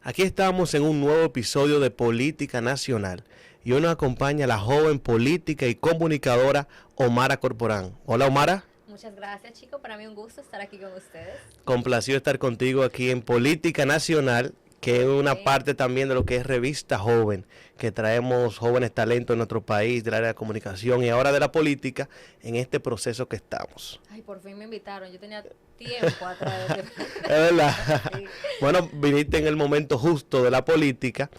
Aquí estamos en un nuevo episodio de Política Nacional y hoy nos acompaña la joven política y comunicadora Omara Corporán. Hola Omara. Muchas gracias, chicos. Para mí un gusto estar aquí con ustedes. Complacido estar contigo aquí en Política Nacional, que es una parte también de lo que es Revista Joven, que traemos jóvenes talentos en nuestro país, del área de la comunicación y ahora de la política, en este proceso que estamos. Ay, por fin me invitaron. Yo tenía tiempo atrás de... Es verdad. Sí. Bueno, viniste en el momento justo de la política,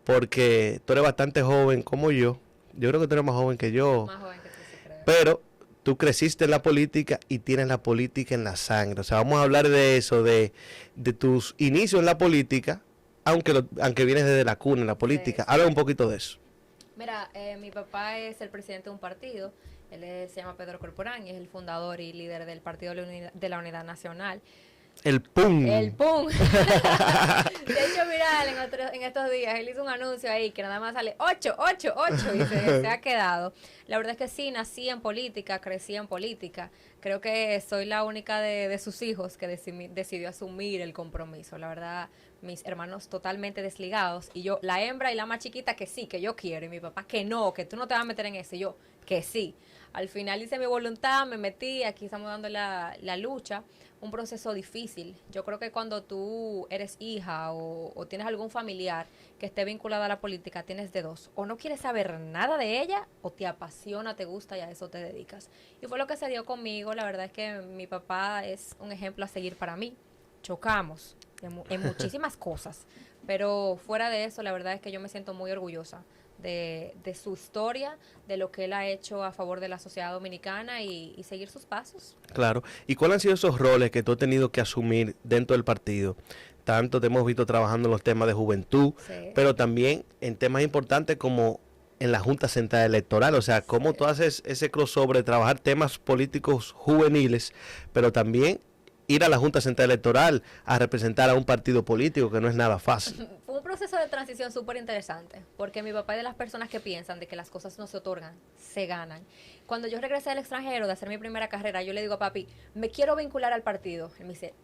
porque tú eres bastante joven como yo. Yo creo que tú eres más joven que yo. Más joven que tú, sí, creo. Pero tú creciste en la política y tienes la política en la sangre. O sea, vamos a hablar de eso, de tus inicios en la política, aunque vienes desde la cuna en la política. Sí. Habla un poquito de eso. Mira, mi papá es el presidente de un partido. Se llama Pedro Corporán y es el fundador y líder del Partido de la Unidad Nacional. El PUN. El PUN. De hecho, viral en estos días, él hizo un anuncio ahí que nada más sale 8 y se ha quedado. La verdad es que sí, nací en política, crecí en política. Creo que soy la única de sus hijos que decidió asumir el compromiso. La verdad, mis hermanos totalmente desligados y yo, la hembra y la más chiquita que sí, que yo quiero, y mi papá que no, que tú no te vas a meter en eso, y yo que sí. Al final hice mi voluntad, me metí, aquí estamos dando la lucha, un proceso difícil. Yo creo que cuando tú eres hija o tienes algún familiar que esté vinculado a la política, tienes de dos. O no quieres saber nada de ella, o te apasiona, te gusta y a eso te dedicas. Y fue lo que se dio conmigo. La verdad es que mi papá es un ejemplo a seguir para mí. Chocamos en muchísimas cosas, pero fuera de eso, la verdad es que yo me siento muy orgullosa de su historia, de lo que él ha hecho a favor de la sociedad dominicana y seguir sus pasos. Claro. ¿Y cuáles han sido esos roles que tú has tenido que asumir dentro del partido? Tanto te hemos visto trabajando en los temas de juventud, sí, pero también en temas importantes como en la Junta Central Electoral. O sea, cómo sí, tú haces ese crossover de trabajar temas políticos juveniles, pero también ir a la Junta Central Electoral a representar a un partido político, que no es nada fácil. Fue un proceso de transición súper interesante, porque mi papá es de las personas que piensan de que las cosas no se otorgan, se ganan. Cuando yo regresé del extranjero de hacer mi primera carrera, yo le digo a papi, me quiero vincular al partido. Él me dice,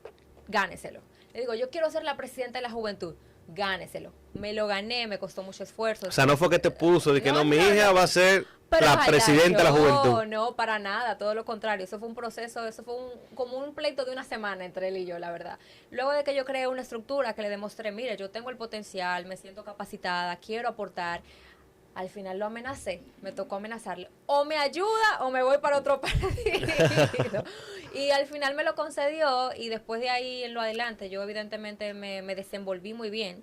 gáneselo. Le digo, yo quiero ser la presidenta de la juventud. Gáneselo. Me lo gané, me costó mucho esfuerzo. O sea, no fue que te puso de que no, mi hija va a ser pero la presidenta de la juventud. No, para nada, todo lo contrario. Eso fue un proceso, eso fue como un pleito de una semana entre él y yo, la verdad. Luego de que yo creé una estructura que le demostré, mire, yo tengo el potencial, me siento capacitada, quiero aportar. Al final lo amenacé, me tocó amenazarle. O me ayuda o me voy para otro partido. Y al final me lo concedió y después de ahí en lo adelante yo evidentemente me desenvolví muy bien.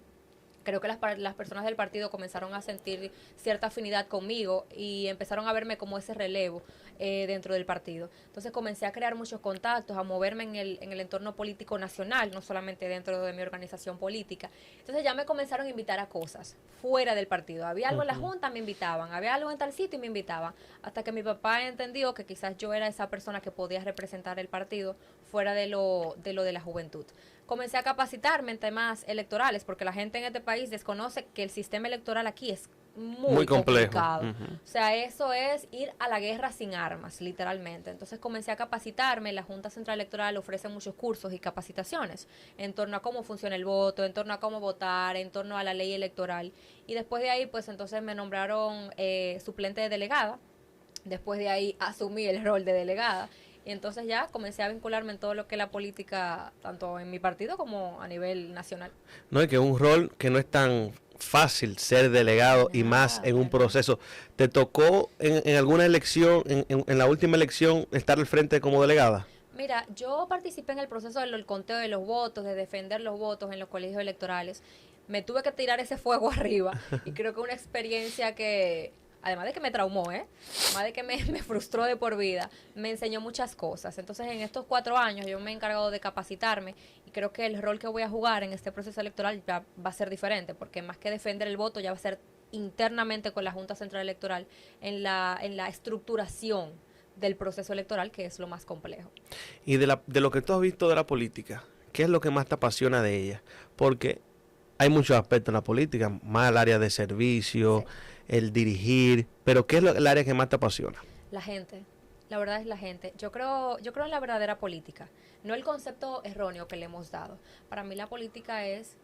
Creo que las personas del partido comenzaron a sentir cierta afinidad conmigo y empezaron a verme como ese relevo dentro del partido. Entonces comencé a crear muchos contactos, a moverme en el entorno político nacional, no solamente dentro de mi organización política. Entonces ya me comenzaron a invitar a cosas fuera del partido. Había algo en la Junta, me invitaban. Había algo en tal sitio y me invitaban. Hasta que mi papá entendió que quizás yo era esa persona que podía representar el partido fuera de lo de la juventud. Comencé a capacitarme en temas electorales, porque la gente en este país desconoce que el sistema electoral aquí es muy complicado. O sea, eso es ir a la guerra sin armas, literalmente. Entonces comencé a capacitarme. La Junta Central Electoral ofrece muchos cursos y capacitaciones en torno a cómo funciona el voto, en torno a cómo votar, en torno a la ley electoral. Y después de ahí, pues entonces me nombraron suplente de delegada. Después de ahí asumí el rol de delegada. Y entonces ya comencé a vincularme en todo lo que es la política, tanto en mi partido como a nivel nacional. No, es que es un rol que no es tan fácil ser delegado y más en un proceso. ¿Te tocó en alguna elección, en la última elección, estar al frente como delegada? Mira, yo participé en el proceso del conteo de los votos, de defender los votos en los colegios electorales. Me tuve que tirar ese fuego arriba y creo que una experiencia que... Además de que me traumó, además de que me frustró de por vida, me enseñó muchas cosas. Entonces, en estos 4 años yo me he encargado de capacitarme y creo que el rol que voy a jugar en este proceso electoral ya va a ser diferente, porque más que defender el voto ya va a ser internamente con la Junta Central Electoral en la estructuración del proceso electoral, que es lo más complejo. Y de lo que tú has visto de la política, ¿qué es lo que más te apasiona de ella? Porque hay muchos aspectos en la política, más el área de servicio, sí, el dirigir, pero ¿qué es el área que más te apasiona? La gente, la verdad es la gente. Yo creo en la verdadera política, no el concepto erróneo que le hemos dado. Para mí la política es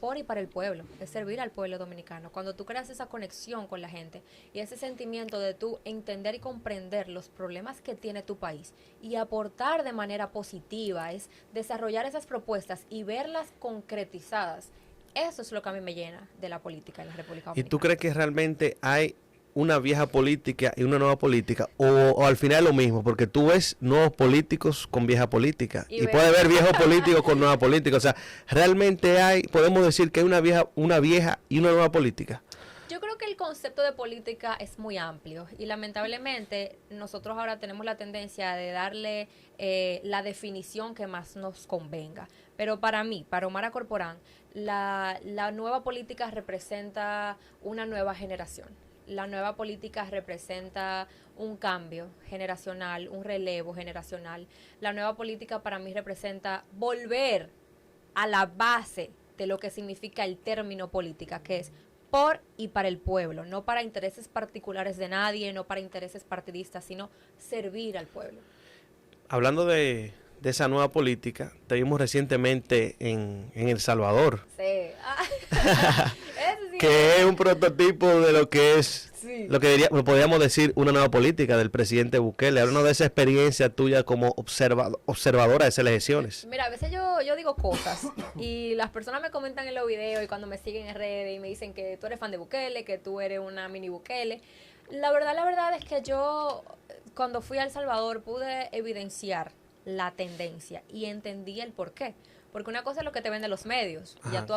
por y para el pueblo, es servir al pueblo dominicano. Cuando tú creas esa conexión con la gente y ese sentimiento de tú entender y comprender los problemas que tiene tu país y aportar de manera positiva, es desarrollar esas propuestas y verlas concretizadas. Eso es lo que a mí me llena de la política en la República ¿Y Dominicana. tú crees que realmente hay una vieja política y una nueva política? O al final es lo mismo, porque tú ves nuevos políticos con vieja política y puede haber viejos políticos con nueva política. O sea, realmente podemos decir que hay una vieja y una nueva política. Yo creo que el concepto de política es muy amplio y lamentablemente nosotros ahora tenemos la tendencia de darle la definición que más nos convenga. Pero para mí, para Omara Corporán, la nueva política representa una nueva generación. La nueva política representa un cambio generacional, un relevo generacional. La nueva política para mí representa volver a la base de lo que significa el término política, que es por y para el pueblo, no para intereses particulares de nadie, no para intereses partidistas, sino servir al pueblo. Hablando de esa nueva política, te vimos recientemente en El Salvador. Sí. Sí, que es un prototipo de lo que es, sí, lo que podríamos decir una nueva política del presidente Bukele. Háblanos de esa experiencia tuya como observadora de esas elecciones. Mira, a veces yo digo cosas y las personas me comentan en los videos y cuando me siguen en redes y me dicen que tú eres fan de Bukele, que tú eres una mini Bukele. La verdad es que yo cuando fui a El Salvador pude evidenciar la tendencia y entendí el por qué. Porque una cosa es lo que te venden los medios. Ya tú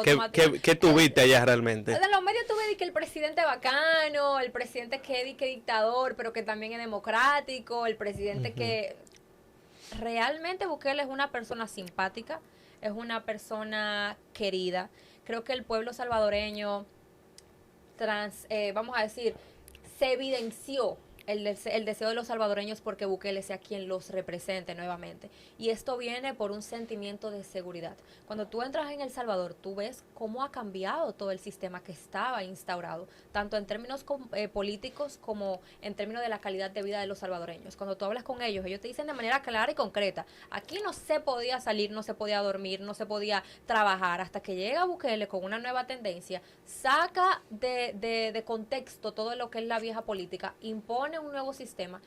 ¿Qué tuviste allá realmente? En los medios tuve que el presidente bacano, el presidente que dictador, pero que también es democrático, el presidente que realmente Bukele es una persona simpática, es una persona querida. Creo que el pueblo salvadoreño, vamos a decir, se evidenció el deseo de los salvadoreños porque Bukele sea quien los represente nuevamente. Y esto viene por un sentimiento de seguridad. Cuando tú entras en El Salvador, tú ves cómo ha cambiado todo el sistema que estaba instaurado, tanto en términos políticos como en términos de la calidad de vida de los salvadoreños. Cuando tú hablas con ellos te dicen de manera clara y concreta, aquí no se podía salir, no se podía dormir, no se podía trabajar, hasta que llega Bukele con una nueva tendencia, saca de contexto todo lo que es la vieja política, impone un nuevo sistema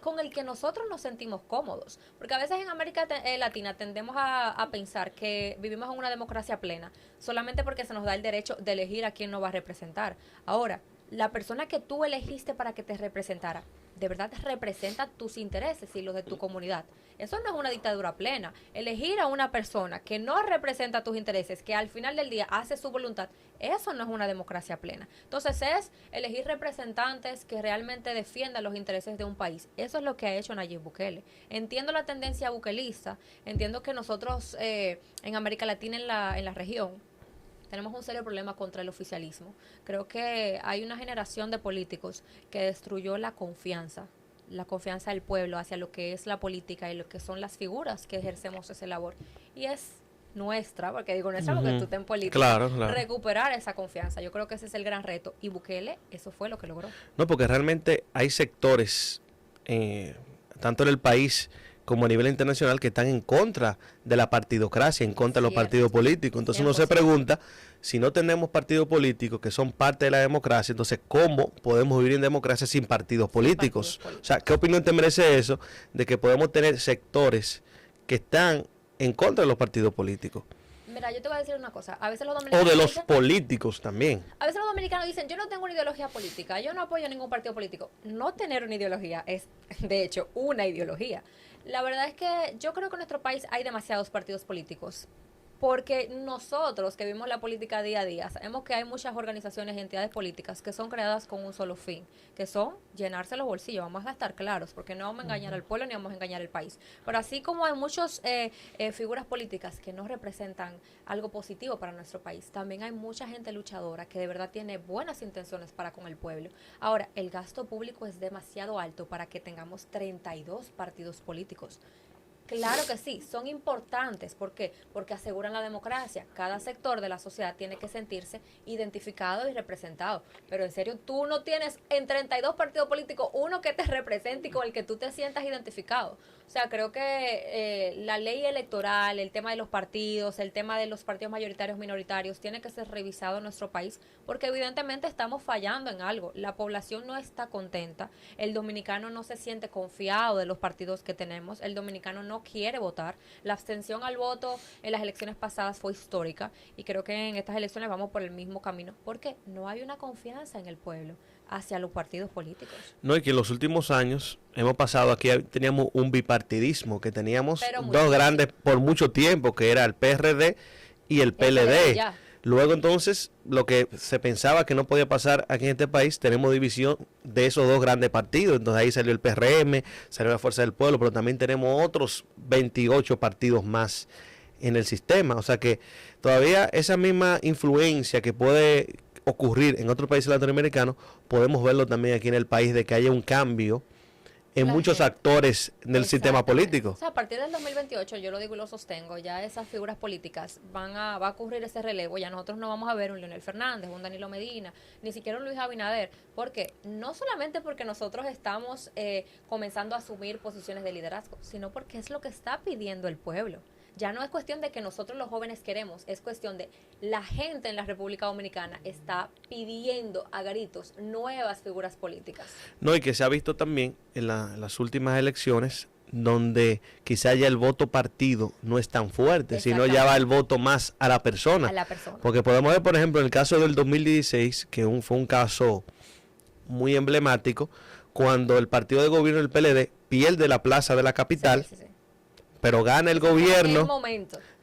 con el que nosotros nos sentimos cómodos, porque a veces en América Latina tendemos a pensar que vivimos en una democracia plena solamente porque se nos da el derecho de elegir a quién nos va a representar. Ahora, la persona que tú elegiste para que te representara, de verdad representa tus intereses y los de tu comunidad. Eso no es una dictadura plena. Elegir a una persona que no representa tus intereses, que al final del día hace su voluntad, eso no es una democracia plena. Entonces es elegir representantes que realmente defiendan los intereses de un país. Eso es lo que ha hecho Nayib Bukele. Entiendo la tendencia bukelista, entiendo que nosotros en América Latina, en la región, tenemos un serio problema contra el oficialismo. Creo que hay una generación de políticos que destruyó la confianza del pueblo hacia lo que es la política y lo que son las figuras que ejercemos esa labor. Y es nuestra, porque digo nuestra porque tú estás en política, claro. Recuperar esa confianza. Yo creo que ese es el gran reto. Y Bukele, eso fue lo que logró. No, porque realmente hay sectores, tanto en el país como a nivel internacional, que están en contra de la partidocracia, en contra de los partidos políticos. Entonces 100%. Uno se pregunta, si no tenemos partidos políticos que son parte de la democracia, entonces ¿cómo podemos vivir en democracia sin partidos políticos? O sea, ¿qué opinión te merece eso de que podemos tener sectores que están en contra de los partidos políticos? Mira, yo te voy a decir una cosa. A veces los dominicanos o de los políticos también. A veces los dominicanos dicen, yo no tengo una ideología política, yo no apoyo ningún partido político. No tener una ideología es, de hecho, una ideología. La verdad es que yo creo que en nuestro país hay demasiados partidos políticos. Porque nosotros que vivimos la política día a día, sabemos que hay muchas organizaciones y entidades políticas que son creadas con un solo fin, que son llenarse los bolsillos. Vamos a estar claros, porque no vamos a engañar al pueblo ni vamos a engañar al país. Pero así como hay muchas figuras políticas que no representan algo positivo para nuestro país, también hay mucha gente luchadora que de verdad tiene buenas intenciones para con el pueblo. Ahora, el gasto público es demasiado alto para que tengamos 32 partidos políticos. Claro que sí, son importantes. ¿Por qué? Porque aseguran la democracia. Cada sector de la sociedad tiene que sentirse identificado y representado. Pero en serio, tú no tienes en 32 partidos políticos uno que te represente y con el que tú te sientas identificado. O sea, creo que la ley electoral, el tema de los partidos, el tema de los partidos mayoritarios, minoritarios, tiene que ser revisado en nuestro país porque evidentemente estamos fallando en algo. La población no está contenta, el dominicano no se siente confiado de los partidos que tenemos, el dominicano no quiere votar. La abstención al voto en las elecciones pasadas fue histórica y creo que en estas elecciones vamos por el mismo camino porque no hay una confianza en el pueblo hacia los partidos políticos. No, y que en los últimos años hemos pasado aquí, teníamos un bipartidismo, que teníamos dos grandes por mucho tiempo, que era el PRD y el PLD. Luego entonces, lo que se pensaba que no podía pasar aquí en este país, tenemos división de esos dos grandes partidos. Entonces ahí salió el PRM, salió la Fuerza del Pueblo, pero también tenemos otros 28 partidos más en el sistema. O sea que todavía esa misma influencia que puede ocurrir en otros países latinoamericanos, podemos verlo también aquí en el país, de que haya un cambio en muchos actores del sistema político. O sea, a partir del 2028, yo lo digo y lo sostengo, ya esas figuras políticas va a ocurrir ese relevo, ya nosotros no vamos a ver un Leonel Fernández, un Danilo Medina, ni siquiera un Luis Abinader, porque no solamente porque nosotros estamos comenzando a asumir posiciones de liderazgo, sino porque es lo que está pidiendo el pueblo. Ya no es cuestión de que nosotros los jóvenes queremos, es cuestión de la gente en la República Dominicana está pidiendo a gritos nuevas figuras políticas. No, y que se ha visto también en las últimas elecciones, donde quizá ya el voto partido no es tan fuerte, sino ya va el voto más a la persona. A la persona. Porque podemos ver, por ejemplo, en el caso del 2016, que fue un caso muy emblemático, cuando el partido de gobierno del PLD pierde la plaza de la capital, sí. Pero gana el gobierno,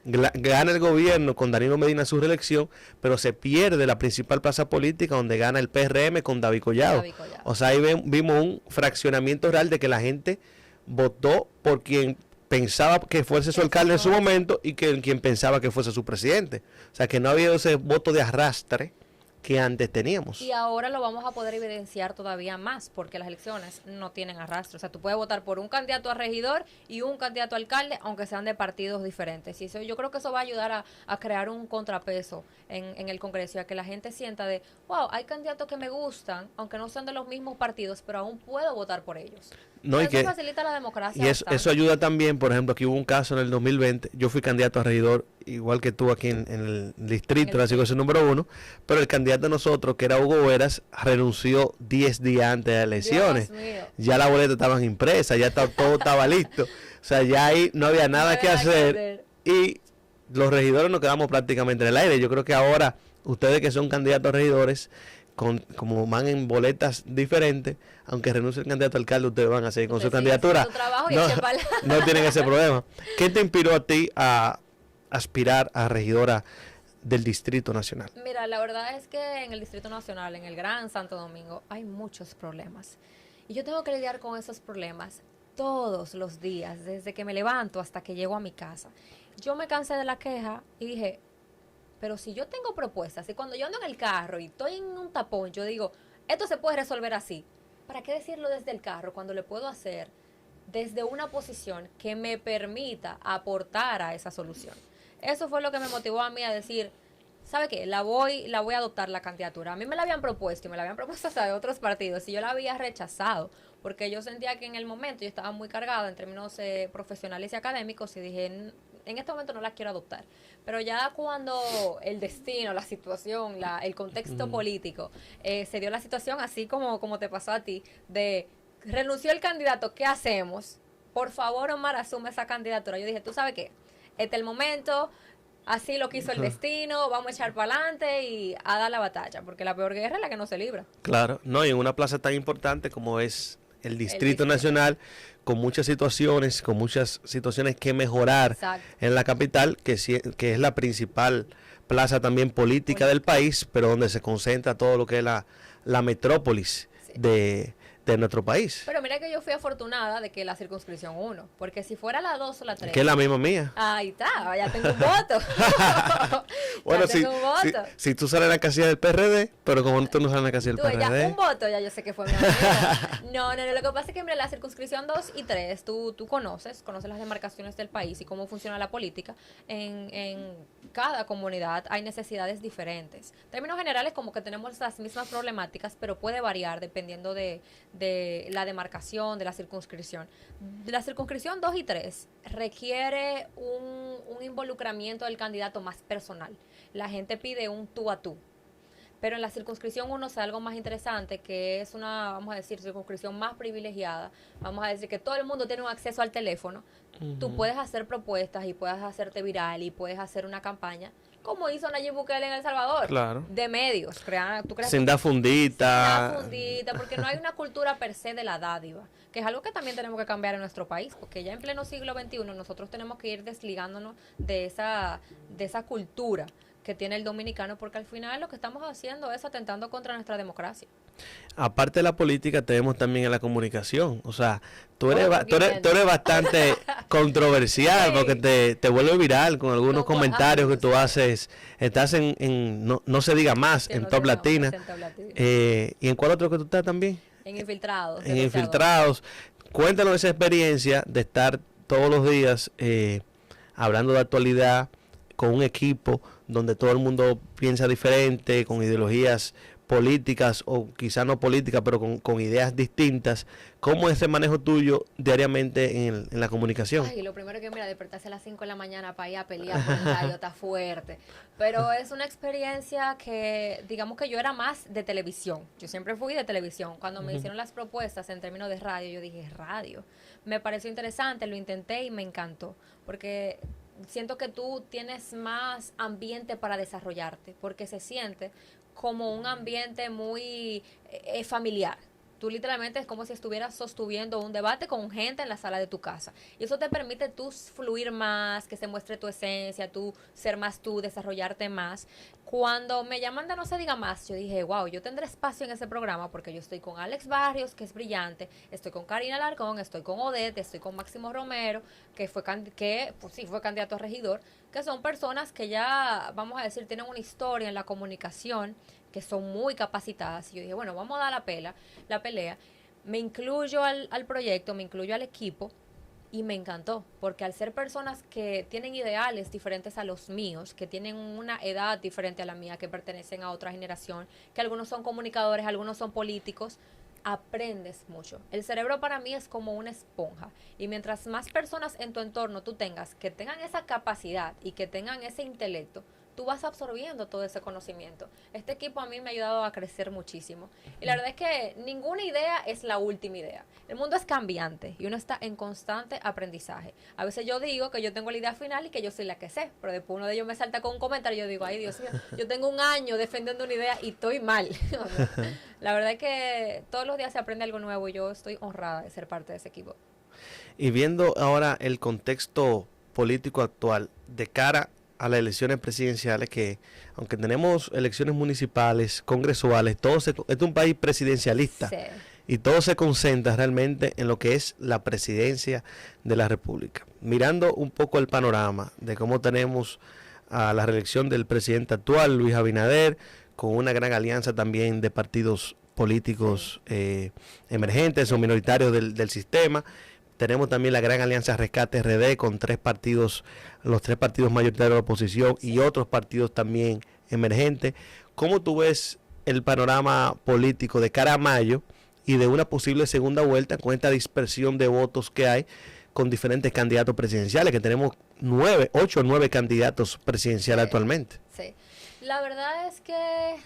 gana el gobierno con Danilo Medina su reelección, pero se pierde la principal plaza política donde gana el PRM con David Collado. O sea, ahí vimos un fraccionamiento real de que la gente votó por quien pensaba que fuese su alcalde en su momento y quien pensaba que fuese su presidente. O sea, que no había ese voto de arrastre que antes teníamos. Y ahora lo vamos a poder evidenciar todavía más, porque las elecciones no tienen arrastre. O sea, tú puedes votar por un candidato a regidor y un candidato a alcalde, aunque sean de partidos diferentes. Y eso, yo creo que eso va a ayudar a crear un contrapeso en el Congreso, y a que la gente sienta de, wow, hay candidatos que me gustan, aunque no sean de los mismos partidos, pero aún puedo votar por ellos. No, eso facilita la democracia. Y eso ayuda también, por ejemplo, aquí hubo un caso en el 2020, yo fui candidato a regidor, igual que tú aquí en el distrito, la circunscripción número 1, pero el candidato de nosotros, que era Hugo Veras, renunció 10 días antes de las elecciones. Ya las boletas estaban impresas, ya todo estaba listo. O sea, ya ahí no había nada que hacer. Y los regidores nos quedamos prácticamente en el aire. Yo creo que ahora, ustedes que son candidatos a regidores, como van en boletas diferentes, aunque renuncie el candidato a alcalde, ustedes van a seguir con su candidatura. No tienen ese problema. ¿Qué te inspiró a ti a aspirar a regidora del Distrito Nacional? Mira, la verdad es que en el Distrito Nacional, en el Gran Santo Domingo, hay muchos problemas. Y yo tengo que lidiar con esos problemas todos los días, desde que me levanto hasta que llego a mi casa. Yo me cansé de la queja y dije, pero si yo tengo propuestas y cuando yo ando en el carro y estoy en un tapón, yo digo, esto se puede resolver así. ¿Para qué decirlo desde el carro cuando le puedo hacer desde una posición que me permita aportar a esa solución? Eso fue lo que me motivó a mí a decir, ¿sabe qué? La voy a adoptar la candidatura. A mí me la habían propuesto y me la habían propuesto hasta de otros partidos y yo la había rechazado porque yo sentía que en el momento yo estaba muy cargada en términos profesionales y académicos y dije, en este momento no la quiero adoptar. Pero ya cuando el destino, la situación, el contexto político, se dio la situación así como te pasó a ti, de renunció el candidato, ¿qué hacemos? Por favor, Omar, asume esa candidatura. Yo dije, ¿tú sabes qué? Este es el momento, así lo quiso el destino, vamos a echar para adelante y a dar la batalla, porque la peor guerra es la que no se libra. Claro, no, y en una plaza tan importante como es el Distrito Nacional, con muchas situaciones que mejorar. Exacto. En la capital, que es la principal plaza también política del país, pero donde se concentra todo lo que es la metrópolis de de nuestro país. Pero mira que yo fui afortunada de que la circunscripción 1, porque si fuera la 2 o la 3. Que es la misma mía. Ahí está, ya tengo un voto. Bueno, ya tengo un voto. Si tú sales en la casilla del PRD, pero como tú no sales en la casilla del Tú, PRD. ya un voto, ya yo sé que fue mi amiga. No, lo que pasa es que mira, la circunscripción 2 y 3, tú conoces las demarcaciones del país y cómo funciona la política. En cada comunidad hay necesidades diferentes. En términos generales, como que tenemos las mismas problemáticas, pero puede variar dependiendo de la demarcación, de la circunscripción. La circunscripción 2 y 3 requiere un involucramiento del candidato más personal. La gente pide un tú a tú. Pero en la circunscripción 1 es algo más interesante, que es una, vamos a decir, circunscripción más privilegiada. Vamos a decir que todo el mundo tiene un acceso al teléfono. Tú puedes hacer propuestas y puedes hacerte viral y puedes hacer una campaña, como hizo Nayib Bukele en El Salvador, claro, de medios. Sin dar fundita. Sin dar fundita, porque no hay una cultura per se de la dádiva, que es algo que también tenemos que cambiar en nuestro país, porque ya en pleno siglo XXI nosotros tenemos que ir desligándonos de esa cultura que tiene el dominicano, porque al final lo que estamos haciendo es atentando contra nuestra democracia. Aparte de la política, tenemos también en la comunicación. O sea, tú eres bastante controversial, sí, porque te vuelve viral con algunos comentarios que tú haces. Estás en no se diga más, sí, en Top Latina. ¿Y en cuál otro que tú estás también? En Infiltrados. En Infiltrados. Cuéntanos esa experiencia de estar todos los días hablando de actualidad con un equipo donde todo el mundo piensa diferente, con ideologías políticas o quizá no políticas, pero con ideas distintas. ¿Cómo es ese manejo tuyo diariamente en la comunicación? Ay, lo primero que mira, despertarse a las 5 de la mañana para ir a pelear por el radio está fuerte. Pero es una experiencia que, digamos que yo era más de televisión. Yo siempre fui de televisión. Cuando me hicieron las propuestas en términos de radio, yo dije, radio. Me pareció interesante, lo intenté y me encantó. Porque siento que tú tienes más ambiente para desarrollarte, porque se siente como un ambiente muy familiar. Tú literalmente es como si estuvieras sosteniendo un debate con gente en la sala de tu casa. Y eso te permite tú fluir más, que se muestre tu esencia, tú ser más tú, desarrollarte más. Cuando me llaman de No se diga más, yo dije, wow, yo tendré espacio en ese programa porque yo estoy con Alex Barrios, que es brillante, estoy con Karina Alarcón, estoy con Odette, estoy con Máximo Romero, que fue candidato a regidor, que son personas que ya, vamos a decir, tienen una historia en la comunicación, que son muy capacitadas. Y yo dije, bueno, vamos a dar la pelea. Me incluyo al proyecto, me incluyo al equipo y me encantó, porque al ser personas que tienen ideales diferentes a los míos, que tienen una edad diferente a la mía, que pertenecen a otra generación, que algunos son comunicadores, algunos son políticos, aprendes mucho. El cerebro para mí es como una esponja y mientras más personas en tu entorno tú tengas que tengan esa capacidad y que tengan ese intelecto, tú vas absorbiendo todo ese conocimiento. Este equipo a mí me ha ayudado a crecer muchísimo. Y la verdad es que ninguna idea es la última idea. El mundo es cambiante y uno está en constante aprendizaje. A veces yo digo que yo tengo la idea final y que yo soy la que sé, pero después uno de ellos me salta con un comentario y yo digo, ay Dios mío, yo tengo un año defendiendo una idea y estoy mal. La verdad es que todos los días se aprende algo nuevo y yo estoy honrada de ser parte de ese equipo. Y viendo ahora el contexto político actual de cara a las elecciones presidenciales, que aunque tenemos elecciones municipales, congresuales, es un país presidencialista, sí, y todo se concentra realmente en lo que es la presidencia de la República. Mirando un poco el panorama de cómo tenemos a la reelección del presidente actual, Luis Abinader, con una gran alianza también de partidos políticos emergentes o minoritarios del sistema. Tenemos también la gran alianza Rescate RD con los tres partidos mayoritarios de la oposición y otros partidos también emergentes. ¿Cómo tú ves el panorama político de cara a mayo y de una posible segunda vuelta con esta dispersión de votos que hay con diferentes candidatos presidenciales? Que tenemos 8 o 9 candidatos presidenciales actualmente. Sí, la verdad es que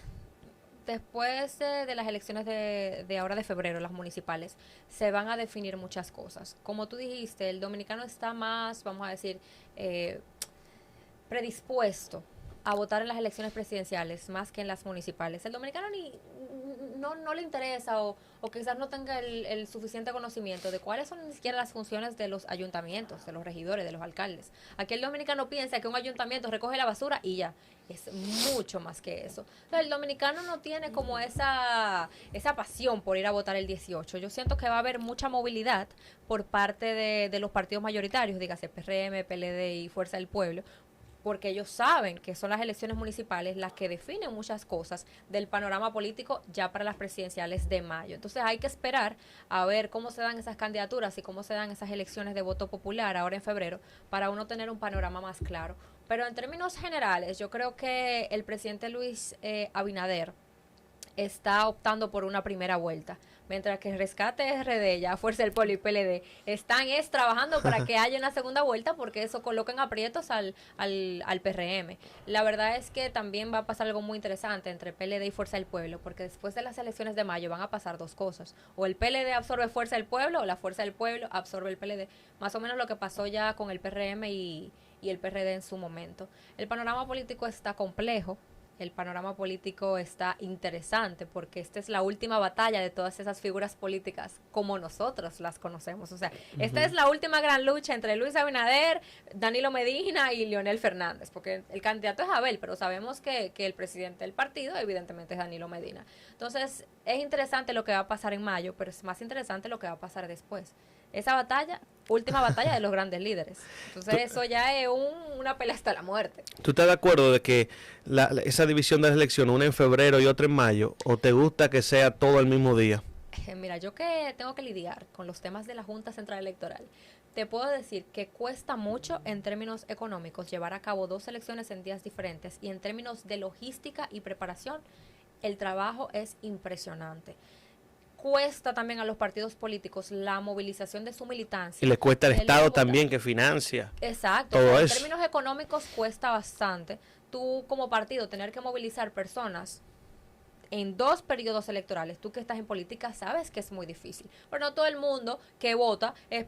después de las elecciones de ahora de febrero, las municipales, se van a definir muchas cosas. Como tú dijiste, el dominicano está más, vamos a decir, predispuesto a votar en las elecciones presidenciales más que en las municipales. El dominicano no le interesa o quizás no tenga el suficiente conocimiento de cuáles son ni siquiera las funciones de los ayuntamientos, de los regidores, de los alcaldes. Aquí el dominicano piensa que un ayuntamiento recoge la basura y ya. Es mucho más que eso. O sea, el dominicano no tiene como esa pasión por ir a votar el 18. Yo siento que va a haber mucha movilidad por parte de los partidos mayoritarios, dígase PRM, PLD y Fuerza del Pueblo, porque ellos saben que son las elecciones municipales las que definen muchas cosas del panorama político ya para las presidenciales de mayo. Entonces hay que esperar a ver cómo se dan esas candidaturas y cómo se dan esas elecciones de voto popular ahora en febrero para uno tener un panorama más claro. Pero en términos generales, yo creo que el presidente Luis Abinader está optando por una primera vuelta, mientras que Rescate RD, ya Fuerza del Pueblo y PLD, están trabajando para que haya una segunda vuelta porque eso coloca en aprietos al PRM. La verdad es que también va a pasar algo muy interesante entre PLD y Fuerza del Pueblo, porque después de las elecciones de mayo van a pasar dos cosas, o el PLD absorbe Fuerza del Pueblo o la Fuerza del Pueblo absorbe el PLD, más o menos lo que pasó ya con el PRM y el PRD en su momento. El panorama político está complejo. El panorama político está interesante porque esta es la última batalla de todas esas figuras políticas como nosotros las conocemos. O sea, esta es la última gran lucha entre Luis Abinader, Danilo Medina y Leonel Fernández, porque el candidato es Abel, pero sabemos que el presidente del partido evidentemente es Danilo Medina. Entonces, es interesante lo que va a pasar en mayo, pero es más interesante lo que va a pasar después. Esa batalla, última batalla de los grandes líderes. Entonces eso ya es una pelea hasta la muerte. ¿Tú estás de acuerdo de que esa división de las elecciones, una en febrero y otra en mayo, o te gusta que sea todo el mismo día? Mira, yo que tengo que lidiar con los temas de la Junta Central Electoral, te puedo decir que cuesta mucho en términos económicos llevar a cabo dos elecciones en días diferentes y en términos de logística y preparación, el trabajo es impresionante. Cuesta también a los partidos políticos la movilización de su militancia. Y le cuesta al Estado también que financia. Exacto. Todo en eso. términos económicos cuesta bastante. Tú como partido tener que movilizar personas en dos periodos electorales, tú que estás en política sabes que es muy difícil. Pero no todo el mundo que vota es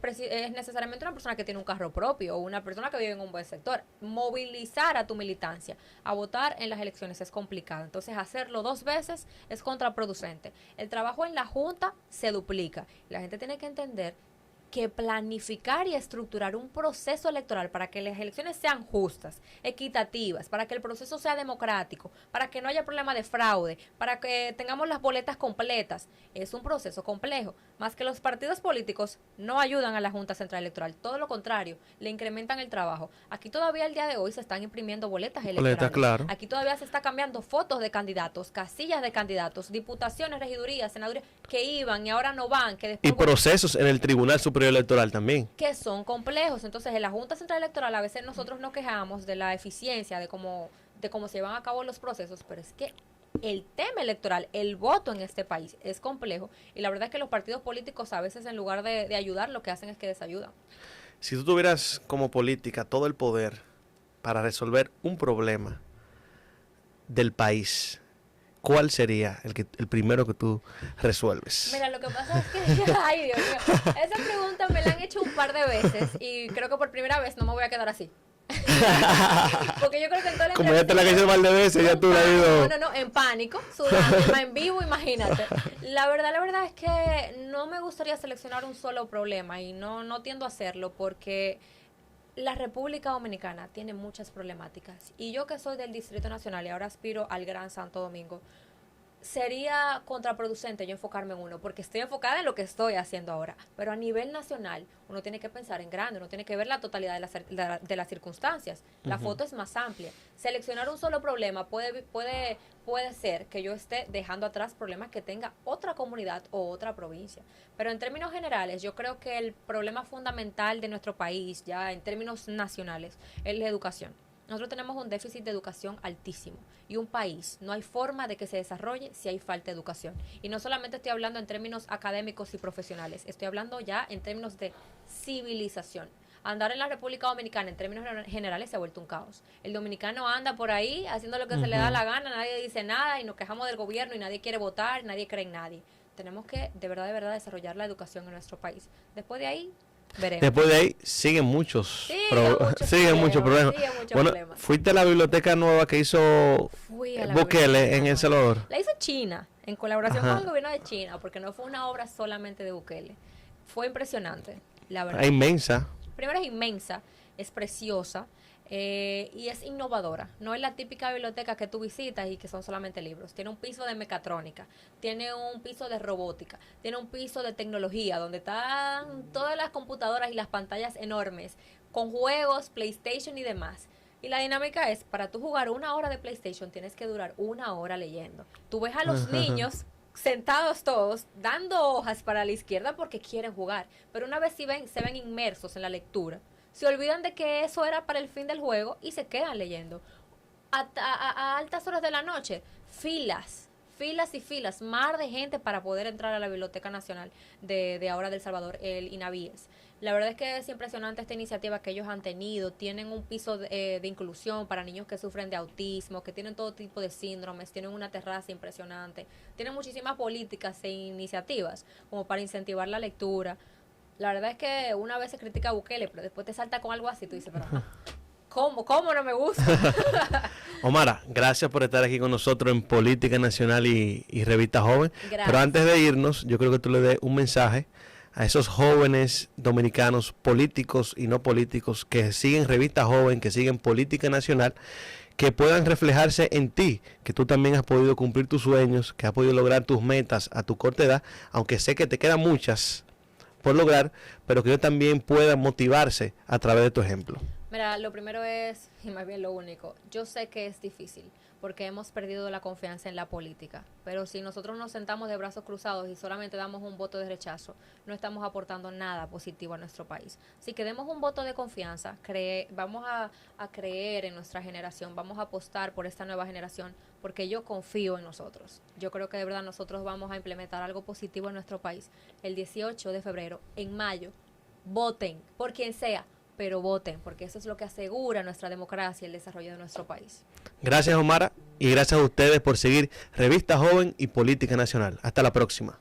necesariamente una persona que tiene un carro propio o una persona que vive en un buen sector. Movilizar a tu militancia a votar en las elecciones es complicado. Entonces hacerlo dos veces es contraproducente. El trabajo en la Junta se duplica. La gente tiene que entender que planificar y estructurar un proceso electoral para que las elecciones sean justas, equitativas, para que el proceso sea democrático, para que no haya problema de fraude, para que tengamos las boletas completas, es un proceso complejo, más que los partidos políticos no ayudan a la Junta Central Electoral, todo lo contrario, le incrementan el trabajo. Aquí todavía el día de hoy se están imprimiendo boletas electorales, claro. Aquí todavía se está cambiando fotos de candidatos, casillas de candidatos, diputaciones, regidurías, senadurías, que iban y ahora no van, que después... Y procesos en el Tribunal Superior Electoral también. Que son complejos. Entonces, en la Junta Central Electoral a veces nosotros nos quejamos de la eficiencia, de cómo se llevan a cabo los procesos, pero es que el tema electoral, el voto en este país es complejo y la verdad es que los partidos políticos a veces en lugar de ayudar lo que hacen es que desayudan. Si tú tuvieras como política todo el poder para resolver un problema del país, ¿cuál sería el primero que tú resuelves? Mira, lo que pasa es que, ay Dios mío, esa pregunta me la han hecho un par de veces y creo que por primera vez no me voy a quedar así. Porque yo creo que en toda la como ya te la que hice un par de veces, ya tú la has ido. No, en pánico, sudando, en vivo, imagínate. La verdad es que no me gustaría seleccionar un solo problema y no tiendo a hacerlo porque la República Dominicana tiene muchas problemáticas y yo que soy del Distrito Nacional y ahora aspiro al Gran Santo Domingo, sería contraproducente yo enfocarme en uno, porque estoy enfocada en lo que estoy haciendo ahora, pero a nivel nacional uno tiene que pensar en grande, uno tiene que ver la totalidad de las circunstancias, la foto es más amplia, seleccionar un solo problema puede ser que yo esté dejando atrás problemas que tenga otra comunidad o otra provincia, pero en términos generales yo creo que el problema fundamental de nuestro país, ya en términos nacionales, es la educación. Nosotros tenemos un déficit de educación altísimo y un país no hay forma de que se desarrolle si hay falta de educación. Y no solamente estoy hablando en términos académicos y profesionales, estoy hablando ya en términos de civilización. Andar en la República Dominicana en términos generales se ha vuelto un caos. El dominicano anda por ahí haciendo lo que se le da la gana, nadie dice nada y nos quejamos del gobierno y nadie quiere votar, nadie cree en nadie. Tenemos que de verdad desarrollar la educación en nuestro país. Después de ahí, Veremos. Después de ahí siguen muchos, Siguen muchos problemas. Bueno, problemas. fuiste a la biblioteca nueva que hizo Bukele en El Salvador. La hizo China, en colaboración Ajá. con el gobierno de China, porque no fue una obra solamente de Bukele. Fue impresionante, la verdad. Es inmensa. Primero es inmensa, es preciosa y es innovadora. No es la típica biblioteca que tú visitas y que son solamente libros. Tiene un piso de mecatrónica, tiene un piso de robótica, tiene un piso de tecnología donde están todas las computadoras y las pantallas enormes con juegos, PlayStation y demás. Y la dinámica es, para tú jugar 1 hora de PlayStation tienes que durar 1 hora leyendo. Tú ves a los niños sentados todos, dando hojas para la izquierda porque quieren jugar. Pero una vez se ven inmersos en la lectura, se olvidan de que eso era para el fin del juego y se quedan leyendo. A altas horas de la noche, filas y filas, mar de gente para poder entrar a la Biblioteca Nacional de ahora de El Salvador, el INAVIES. La verdad es que es impresionante esta iniciativa que ellos han tenido. Tienen un piso de inclusión para niños que sufren de autismo, que tienen todo tipo de síndromes, tienen una terraza impresionante, tienen muchísimas políticas e iniciativas como para incentivar la lectura. La verdad es que una vez se critica a Bukele, pero después te salta con algo así, tú dices, pero ¿cómo no me gusta? Omara, gracias por estar aquí con nosotros en Política Nacional y Revista Joven. Gracias. Pero antes de irnos, yo creo que tú le des un mensaje a esos jóvenes dominicanos, políticos y no políticos, que siguen Revista Joven, que siguen Política Nacional, que puedan reflejarse en ti, que tú también has podido cumplir tus sueños, que has podido lograr tus metas a tu corta edad, aunque sé que te quedan muchas por lograr, pero que ellos también puedan motivarse a través de tu ejemplo. Mira, lo primero es, y más bien lo único, yo sé que es difícil, porque hemos perdido la confianza en la política, pero si nosotros nos sentamos de brazos cruzados y solamente damos un voto de rechazo, no estamos aportando nada positivo a nuestro país. Así que demos un voto de confianza, vamos a creer en nuestra generación, vamos a apostar por esta nueva generación, porque yo confío en nosotros. Yo creo que de verdad nosotros vamos a implementar algo positivo en nuestro país. El 18 de febrero, en mayo, voten por quien sea, pero voten, porque eso es lo que asegura nuestra democracia y el desarrollo de nuestro país. Gracias, Omara, y gracias a ustedes por seguir Revista Joven y Política Nacional. Hasta la próxima.